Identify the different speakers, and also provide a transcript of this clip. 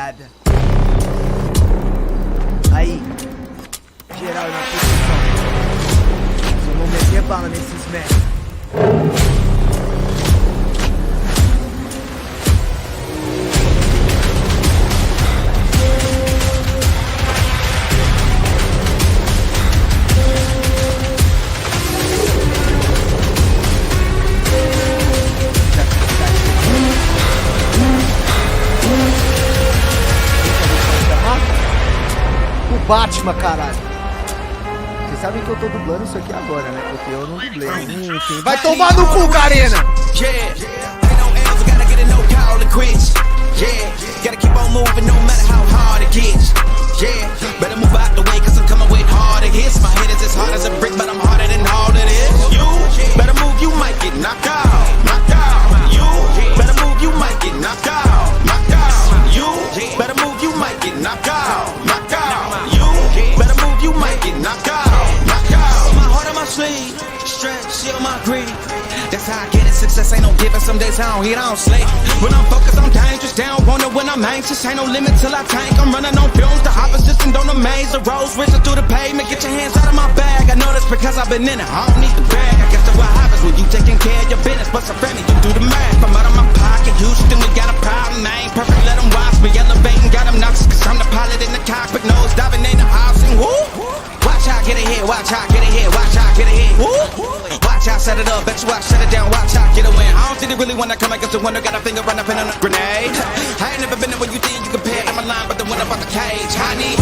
Speaker 1: rapaziada. Aí, geral na posição. Vamos meter bala nesses merda. Batman, caralho. Vocês sabem que eu tô dublando isso aqui agora, né? Porque eu não dublei. Enfim, vai tomar no cu, Garena!
Speaker 2: That's how I get it, success ain't no giving. Some days I don't eat, I don't sleep. When I'm focused, I'm dangerous. They don't wonder when I'm anxious. Ain't no limit till I tank. I'm running on fumes. The opposition don't amaze. The roads racing through the pavement. Get your hands out of my bag. I know this because I've been in it. I don't need the brag. I guess that's what happens when you taking care of your business. But some friendly, you do the math. I'm out of my pocket. Houston, we got a problem. I ain't perfect, let them watch me. Elevating, got them nauseous. Cause I'm the pilot in the cockpit. Nose diving in the housing. Woo! Watch how I get it here. Watch how I get it here. Watch how I get it here. Woo! Watch how I set it up, bet you I shut it down, watch how I get away. I don't think they really wanna come against the window, got a finger run up in on a grenade. I ain't never been there when you think you compare to my line, but the one up on the cage. I need